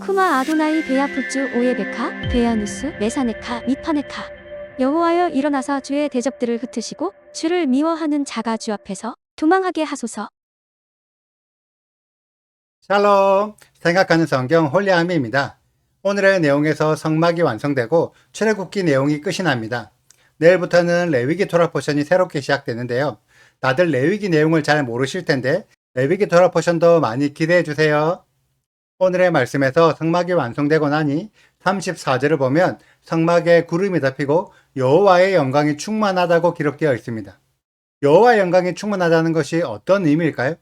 쿠마 아도나이 베야푸츠 오예베카 베야누스 메사네카 미파네카. 여호와여 일어나사 주의 대적들을 흩으시고 주를 미워하는 자가 주 앞에서 도망하게 하소서. 샬롬! 생각하는 성경 홀리아미입니다. 오늘의 내용에서 성막이 완성되고 출애굽기 내용이 끝이 납니다. 내일부터는 레위기 토라 포션이 새롭게 시작되는데요. 다들 레위기 내용을 잘 모르실 텐데 레위기 토라 포션도 많이 기대해 주세요. 오늘의 말씀에서 성막이 완성되고 나니 34절을 보면 성막에 구름이 덮이고 여호와의 영광이 충만하다고 기록되어 있습니다. 여호와의 영광이 충만하다는 것이 어떤 의미일까요?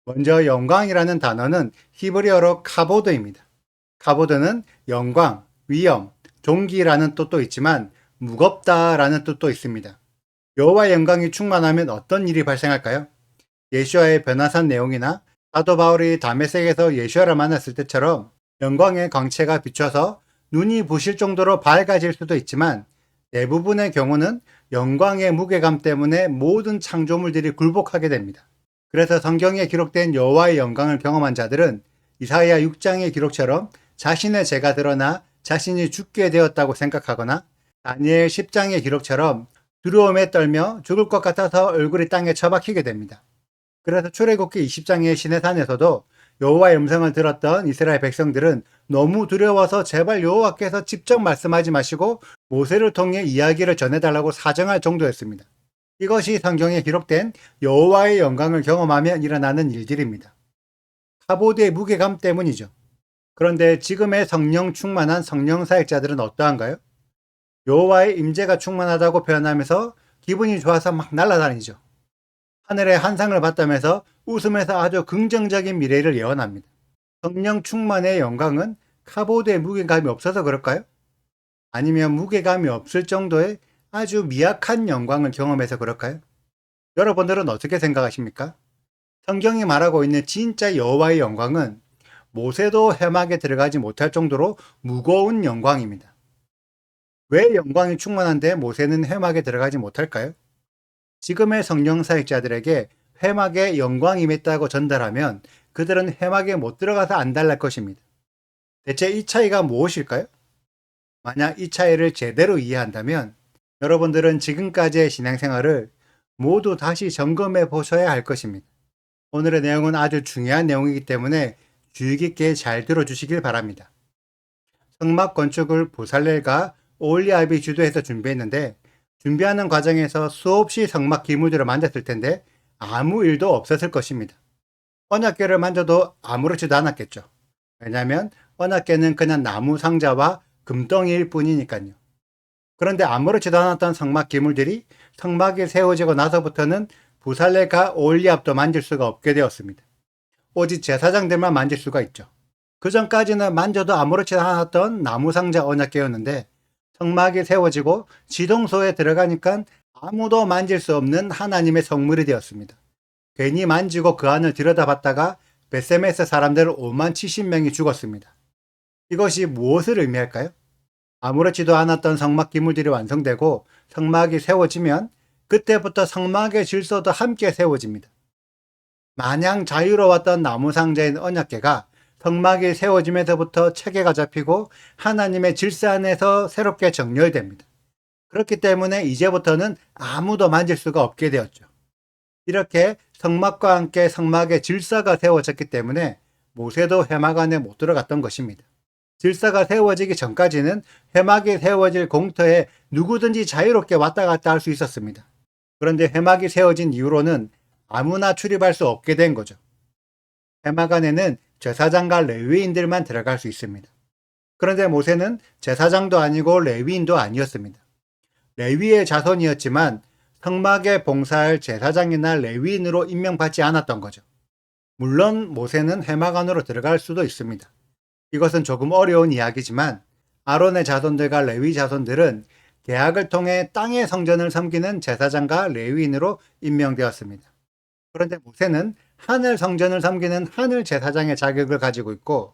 먼저 영광이라는 단어는 히브리어로 카보드입니다. 카보드는 영광, 위엄, 존귀라는 뜻도 있지만 무겁다라는 뜻도 있습니다. 여호와의 영광이 충만하면 어떤 일이 발생할까요? 예수와의 변화산 내용이나 사도 바울이 다메섹에서 예수와를 만났을 때처럼 영광의 광채가 비춰서 눈이 부실 정도로 밝아질 수도 있지만 대부분의 경우는 영광의 무게감 때문에 모든 창조물들이 굴복하게 됩니다. 그래서 성경에 기록된 여호와의 영광을 경험한 자들은 이사야 6장의 기록처럼 자신의 죄가 드러나 자신이 죽게 되었다고 생각하거나 다니엘 10장의 기록처럼 두려움에 떨며 죽을 것 같아서 얼굴이 땅에 처박히게 됩니다. 그래서 출애굽기 20장의 시내산에서도 여호와의 음성을 들었던 이스라엘 백성들은 너무 두려워서 제발 여호와께서 직접 말씀하지 마시고 모세를 통해 이야기를 전해달라고 사정할 정도였습니다. 이것이 성경에 기록된 여호와의 영광을 경험하며 일어나는 일들입니다. 카보드의 무게감 때문이죠. 그런데 지금의 성령 충만한 성령 사역자들은 어떠한가요? 여호와의 임재가 충만하다고 표현하면서 기분이 좋아서 막 날아다니죠. 하늘의 한상을 봤다면서 웃으면서 아주 긍정적인 미래를 예언합니다. 성령 충만의 영광은 카보드의 무게감이 없어서 그럴까요? 아니면 무게감이 없을 정도의 아주 미약한 영광을 경험해서 그럴까요? 여러분들은 어떻게 생각하십니까? 성경이 말하고 있는 진짜 여호와의 영광은 모세도 회막에 들어가지 못할 정도로 무거운 영광입니다. 왜 영광이 충만한데 모세는 회막에 들어가지 못할까요? 지금의 성령 사역자들에게 회막에 영광이 임했다고 전달하면 그들은 회막에 못 들어가서 안달날 것입니다. 대체 이 차이가 무엇일까요? 만약 이 차이를 제대로 이해한다면 여러분들은 지금까지의 신앙생활을 모두 다시 점검해 보셔야 할 것입니다. 오늘의 내용은 아주 중요한 내용이기 때문에 주의 깊게 잘 들어주시길 바랍니다. 성막 건축을 부살렐과 오홀리압이 주도해서 준비했는데 준비하는 과정에서 수없이 성막 기물들을 만졌을 텐데 아무 일도 없었을 것입니다. 언약궤를 만져도 아무렇지도 않았겠죠. 왜냐하면 언약궤는 그냥 나무 상자와 금덩이일 뿐이니까요. 그런데 아무렇지도 않았던 성막 기물들이 성막이 세워지고 나서부터는 부살렐과 오홀리압도 만질 수가 없게 되었습니다. 오직 제사장들만 만질 수가 있죠. 그 전까지는 만져도 아무렇지 않았던 나무 상자 언약궤였는데 성막이 세워지고 지동소에 들어가니까 아무도 만질 수 없는 하나님의 성물이 되었습니다. 괜히 만지고 그 안을 들여다봤다가 벳세메스 사람들 5만 70명이 죽었습니다. 이것이 무엇을 의미할까요? 아무렇지도 않았던 성막 기물들이 완성되고 성막이 세워지면 그때부터 성막의 질서도 함께 세워집니다. 마냥 자유로웠던 나무 상자인 언약궤가 성막이 세워지면서부터 체계가 잡히고 하나님의 질서 안에서 새롭게 정렬됩니다. 그렇기 때문에 이제부터는 아무도 만질 수가 없게 되었죠. 이렇게 성막과 함께 성막의 질서가 세워졌기 때문에 모세도 회막 안에 못 들어갔던 것입니다. 질서가 세워지기 전까지는 회막이 세워질 공터에 누구든지 자유롭게 왔다 갔다 할 수 있었습니다. 그런데 회막이 세워진 이후로는 아무나 출입할 수 없게 된 거죠. 회막 안에는 제사장과 레위인들만 들어갈 수 있습니다. 그런데 모세는 제사장도 아니고 레위인도 아니었습니다. 레위의 자손이었지만 성막에 봉사할 제사장이나 레위인으로 임명받지 않았던 거죠. 물론 모세는 회막 안으로 들어갈 수도 있습니다. 이것은 조금 어려운 이야기지만 아론의 자손들과 레위 자손들은 계약을 통해 땅의 성전을 섬기는 제사장과 레위인으로 임명되었습니다. 그런데 모세는 하늘 성전을 섬기는 하늘 제사장의 자격을 가지고 있고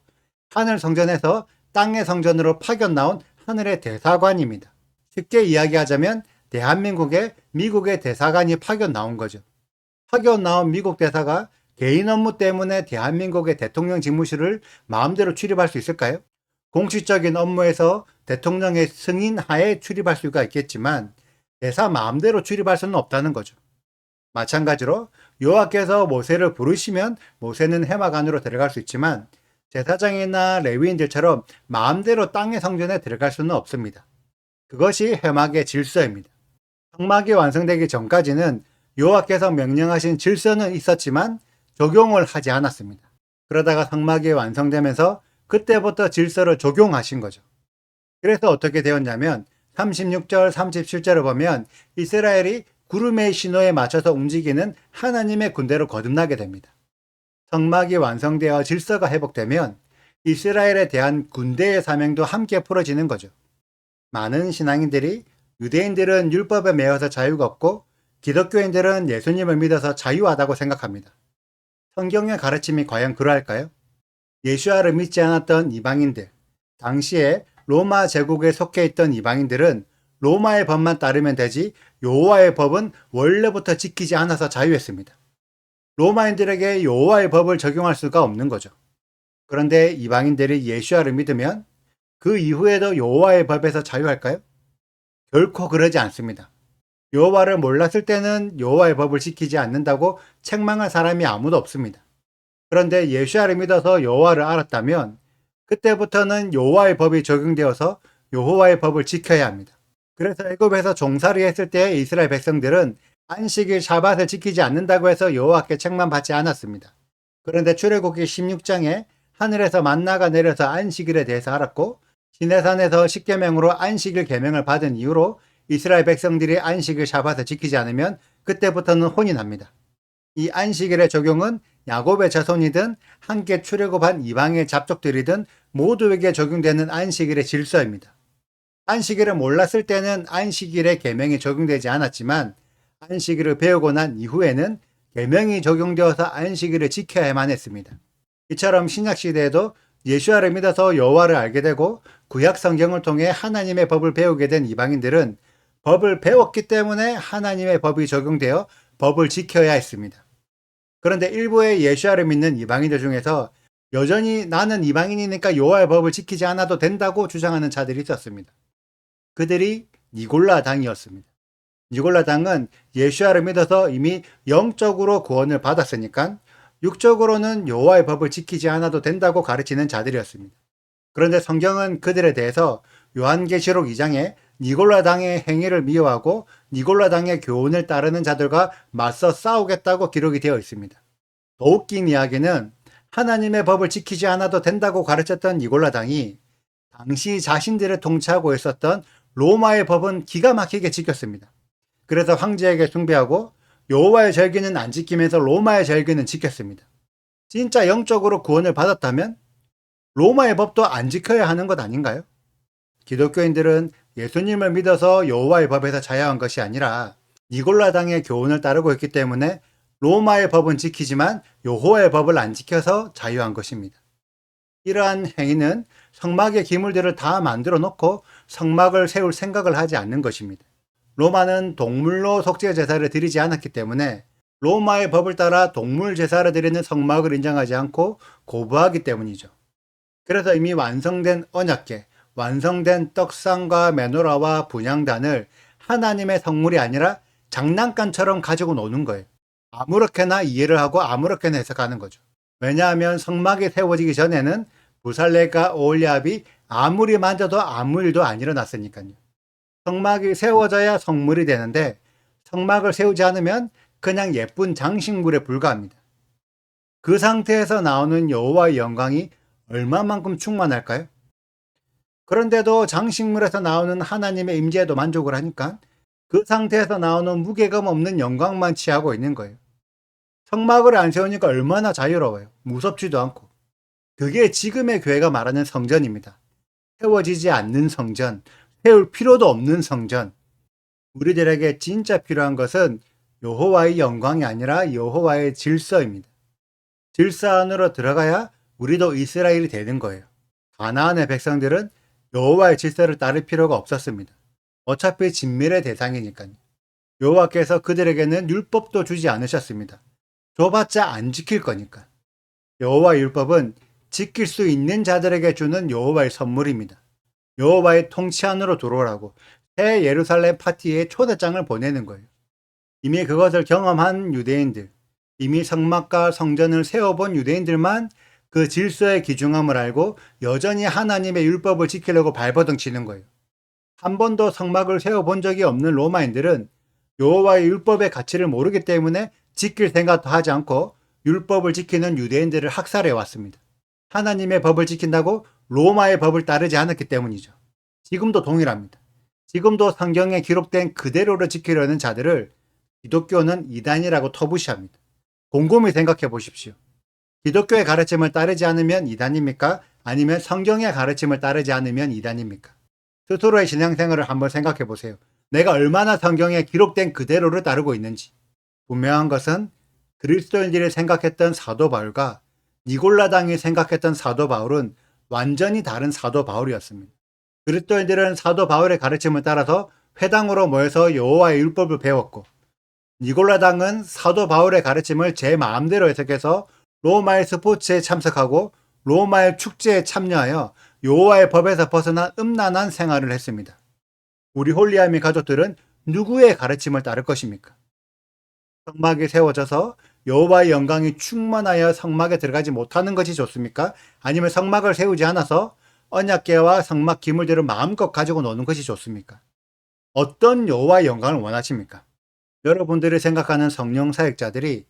하늘 성전에서 땅의 성전으로 파견 나온 하늘의 대사관입니다. 쉽게 이야기하자면 대한민국에 미국의 대사관이 파견 나온 거죠. 파견 나온 미국 대사가 개인 업무 때문에 대한민국의 대통령 집무실을 마음대로 출입할 수 있을까요? 공식적인 업무에서 대통령의 승인 하에 출입할 수가 있겠지만 대사 마음대로 출입할 수는 없다는 거죠. 마찬가지로 여호와께서 모세를 부르시면 모세는 해막 안으로 들어갈 수 있지만 제사장이나 레위인들처럼 마음대로 땅의 성전에 들어갈 수는 없습니다. 그것이 해막의 질서입니다. 성막이 완성되기 전까지는 여호와께서 명령하신 질서는 있었지만 적용을 하지 않았습니다. 그러다가 성막이 완성되면서 그때부터 질서를 적용하신 거죠. 그래서 어떻게 되었냐면 36절, 37절을 보면 이스라엘이 구름의 신호에 맞춰서 움직이는 하나님의 군대로 거듭나게 됩니다. 성막이 완성되어 질서가 회복되면 이스라엘에 대한 군대의 사명도 함께 풀어지는 거죠. 많은 신앙인들이 유대인들은 율법에 매여서 자유가 없고 기독교인들은 예수님을 믿어서 자유하다고 생각합니다. 성경의 가르침이 과연 그러할까요? 예수야를 믿지 않았던 이방인들, 당시에 로마 제국에 속해 있던 이방인들은 로마의 법만 따르면 되지 여호와의 법은 원래부터 지키지 않아서 자유했습니다. 로마인들에게 여호와의 법을 적용할 수가 없는 거죠. 그런데 이방인들이 예수야를 믿으면 그 이후에도 여호와의 법에서 자유할까요? 결코 그러지 않습니다. 여호와를 몰랐을 때는 여호와의 법을 지키지 않는다고 책망할 사람이 아무도 없습니다. 그런데 예수야를 믿어서 여호와를 알았다면 그때부터는 여호와의 법이 적용되어서 여호와의 법을 지켜야 합니다. 그래서 애굽에서 종살이 했을 때 이스라엘 백성들은 안식일 샤밧을 지키지 않는다고 해서 여호와께 책망받지 않았습니다. 그런데 출애굽기 16장에 하늘에서 만나가 내려서 안식일에 대해서 알았고 시내산에서 십계명으로 안식일 계명을 받은 이후로 이스라엘 백성들이 안식일 샤밧을 지키지 않으면 그때부터는 혼이 납니다. 이 안식일의 적용은 야곱의 자손이든 함께 출애굽한 이방의 잡족들이든 모두에게 적용되는 안식일의 질서입니다. 안식일을 몰랐을 때는 안식일의 계명이 적용되지 않았지만 안식일을 배우고 난 이후에는 계명이 적용되어서 안식일을 지켜야만 했습니다. 이처럼 신약시대에도 예수야를 믿어서 여호와를 알게 되고 구약 성경을 통해 하나님의 법을 배우게 된 이방인들은 법을 배웠기 때문에 하나님의 법이 적용되어 법을 지켜야 했습니다. 그런데 일부의 예수야를 믿는 이방인들 중에서 여전히 나는 이방인이니까 여호와의 법을 지키지 않아도 된다고 주장하는 자들이 있었습니다. 그들이 니골라 당이었습니다. 니골라 당은 예수야를 믿어서 이미 영적으로 구원을 받았으니까 육적으로는 여호와의 법을 지키지 않아도 된다고 가르치는 자들이었습니다. 그런데 성경은 그들에 대해서 요한계시록 2장에 니골라 당의 행위를 미워하고 니골라 당의 교훈을 따르는 자들과 맞서 싸우겠다고 기록이 되어 있습니다. 더 웃긴 이야기는 하나님의 법을 지키지 않아도 된다고 가르쳤던 니골라 당이 당시 자신들을 통치하고 있었던 로마의 법은 기가 막히게 지켰습니다. 그래서 황제에게 숭배하고 여호와의 절기는 안 지키면서 로마의 절기는 지켰습니다. 진짜 영적으로 구원을 받았다면 로마의 법도 안 지켜야 하는 것 아닌가요? 기독교인들은 예수님을 믿어서 여호와의 법에서 자유한 것이 아니라 니골라 당의 교훈을 따르고 있기 때문에 로마의 법은 지키지만 여호와의 법을 안 지켜서 자유한 것입니다. 이러한 행위는 성막의 기물들을 다 만들어 놓고 성막을 세울 생각을 하지 않는 것입니다. 로마는 동물로 속죄 제사를 드리지 않았기 때문에 로마의 법을 따라 동물 제사를 드리는 성막을 인정하지 않고 거부하기 때문이죠. 그래서 이미 완성된 언약궤, 완성된 떡상과 메노라와 분향단을 하나님의 성물이 아니라 장난감처럼 가지고 노는 거예요. 아무렇게나 이해를 하고 아무렇게나 해석하는 거죠. 왜냐하면 성막이 세워지기 전에는 부살레가 오홀리압이 아무리 만져도 아무 일도 안 일어났으니까요. 성막이 세워져야 성물이 되는데 성막을 세우지 않으면 그냥 예쁜 장식물에 불과합니다. 그 상태에서 나오는 여호와의 영광이 얼마만큼 충만할까요? 그런데도 장식물에서 나오는 하나님의 임재에도 만족을 하니까 그 상태에서 나오는 무게감 없는 영광만 취하고 있는 거예요. 성막을 안 세우니까 얼마나 자유로워요. 무섭지도 않고. 그게 지금의 교회가 말하는 성전입니다. 세워지지 않는 성전, 세울 필요도 없는 성전. 우리들에게 진짜 필요한 것은 여호와의 영광이 아니라 여호와의 질서입니다. 질서 안으로 들어가야 우리도 이스라엘이 되는 거예요. 가나안의 백성들은 여호와의 질서를 따를 필요가 없었습니다. 어차피 진멸의 대상이니까요. 여호와께서 그들에게는 율법도 주지 않으셨습니다. 줘봤자 안 지킬 거니까. 여호와의 율법은 지킬 수 있는 자들에게 주는 여호와의 선물입니다. 여호와의 통치 안으로 들어오라고 새 예루살렘 파티에 초대장을 보내는 거예요. 이미 그것을 경험한 유대인들, 이미 성막과 성전을 세워본 유대인들만 그 질서의 귀중함을 알고 여전히 하나님의 율법을 지키려고 발버둥 치는 거예요. 한 번도 성막을 세워본 적이 없는 로마인들은 여호와의 율법의 가치를 모르기 때문에 지킬 생각도 하지 않고 율법을 지키는 유대인들을 학살해 왔습니다. 하나님의 법을 지킨다고 로마의 법을 따르지 않았기 때문이죠. 지금도 동일합니다. 지금도 성경에 기록된 그대로를 지키려는 자들을 기독교는 이단이라고 터부시합니다. 곰곰이 생각해 보십시오. 기독교의 가르침을 따르지 않으면 이단입니까? 아니면 성경의 가르침을 따르지 않으면 이단입니까? 스스로의 신앙생활을 한번 생각해 보세요. 내가 얼마나 성경에 기록된 그대로를 따르고 있는지. 분명한 것은 그리스도인들이 생각했던 사도 바울과 니골라당이 생각했던 사도 바울은 완전히 다른 사도 바울이었습니다. 그리스도인들은 사도 바울의 가르침을 따라서 회당으로 모여서 여호와의 율법을 배웠고, 니골라당은 사도 바울의 가르침을 제 마음대로 해석해서 로마의 스포츠에 참석하고 로마의 축제에 참여하여 여호와의 법에서 벗어난 음란한 생활을 했습니다. 우리 홀리아미 가족들은 누구의 가르침을 따를 것입니까? 성막이 세워져서 여호와의 영광이 충만하여 성막에 들어가지 못하는 것이 좋습니까? 아니면 성막을 세우지 않아서 언약궤와 성막 기물들을 마음껏 가지고 노는 것이 좋습니까? 어떤 여호와의 영광을 원하십니까? 여러분들이 생각하는 성령 사역자들이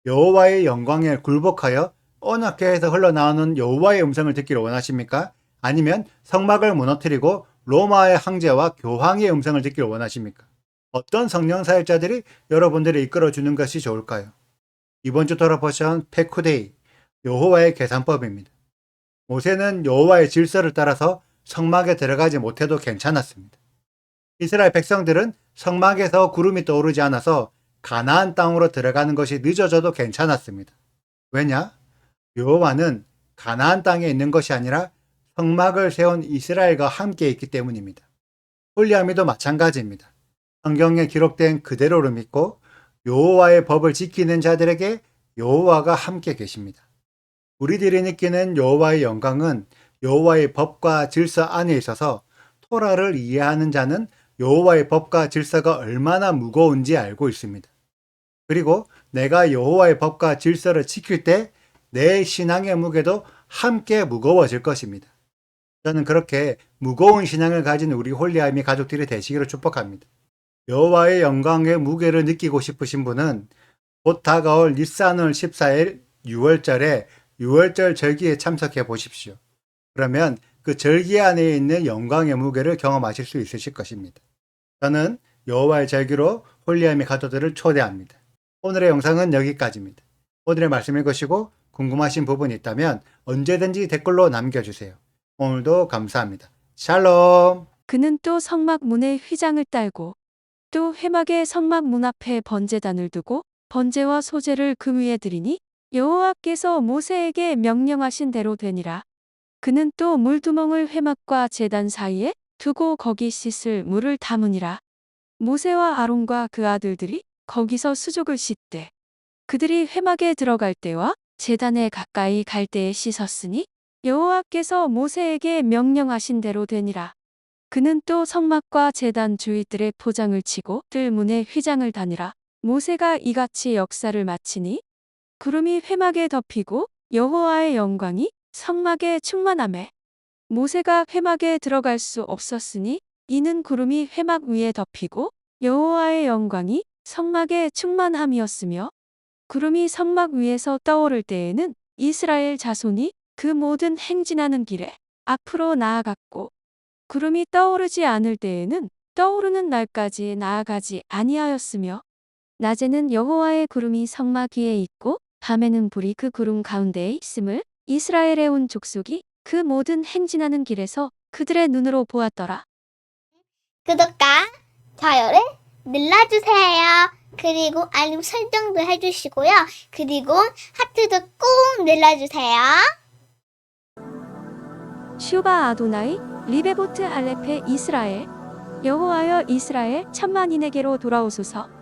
여호와의 영광에 굴복하여 언약궤에서 흘러나오는 여호와의 음성을 듣기를 원하십니까? 아니면 성막을 무너뜨리고 로마의 황제와 교황의 음성을 듣기를 원하십니까? 어떤 성령 사역자들이 여러분들을 이끌어주는 것이 좋을까요? 이번 주 토라포션 페쿠데이, 여호와의 계산법입니다. 모세는 여호와의 질서를 따라서 성막에 들어가지 못해도 괜찮았습니다. 이스라엘 백성들은 성막에서 구름이 떠오르지 않아서 가나안 땅으로 들어가는 것이 늦어져도 괜찮았습니다. 왜냐? 여호와는 가나안 땅에 있는 것이 아니라 성막을 세운 이스라엘과 함께 있기 때문입니다. 홀리아미도 마찬가지입니다. 성경에 기록된 그대로를 믿고 여호와의 법을 지키는 자들에게 여호와가 함께 계십니다. 우리들이 느끼는 여호와의 영광은 여호와의 법과 질서 안에 있어서 토라를 이해하는 자는 여호와의 법과 질서가 얼마나 무거운지 알고 있습니다. 그리고 내가 여호와의 법과 질서를 지킬 때 내 신앙의 무게도 함께 무거워질 것입니다. 저는 그렇게 무거운 신앙을 가진 우리 홀리아미 가족들이 되시기를 축복합니다. 여호와의 영광의 무게를 느끼고 싶으신 분은 곧 다가올 니산월 14일 6월절에 6월절 절기에 참석해 보십시오. 그러면 그 절기 안에 있는 영광의 무게를 경험하실 수 있으실 것입니다. 저는 여호와의 절기로 홀리아미 가족들을 초대합니다. 오늘의 영상은 여기까지입니다. 오늘의 말씀 읽으시고 궁금하신 부분이 있다면 언제든지 댓글로 남겨주세요. 오늘도 감사합니다. 샬롬! 그는 또 성막 문에 휘장을 딸고 또 회막의 성막 문 앞에 번제단을 두고 번제와 소제를 그 위에 드리니 여호와께서 모세에게 명령하신 대로 되니라. 그는 또 물두멍을 회막과 제단 사이에 두고 거기 씻을 물을 담으니라. 모세와 아론과 그 아들들이 거기서 수족을 씻되 그들이 회막에 들어갈 때와 제단에 가까이 갈 때에 씻었으니 여호와께서 모세에게 명령하신 대로 되니라. 그는 또 성막과 제단 주위들의 포장을 치고 뜰 문에 휘장을 다니라. 모세가 이같이 역사를 마치니 구름이 회막에 덮이고 여호와의 영광이 성막에 충만하매 모세가 회막에 들어갈 수 없었으니 이는 구름이 회막 위에 덮이고 여호와의 영광이 성막에 충만함이었으며 구름이 성막 위에서 떠오를 때에는 이스라엘 자손이 그 모든 행진하는 길에 앞으로 나아갔고 구름이 떠오르지 않을 때에는 떠오르는 날까지 나아가지 아니하였으며 낮에는 여호와의 구름이 성막 위에 있고 밤에는 불이 그 구름 가운데에 있음을 이스라엘의 온 족속이 그 모든 행진하는 길에서 그들의 눈으로 보았더라. 구독과 좋아요를 눌러주세요. 그리고 알림 설정도 해주시고요. 그리고 하트도 꼭 눌러주세요. 슈바 아도나이 리베보트 할레페 이스라엘 여호와여 이스라엘 천만인에게로 돌아오소서.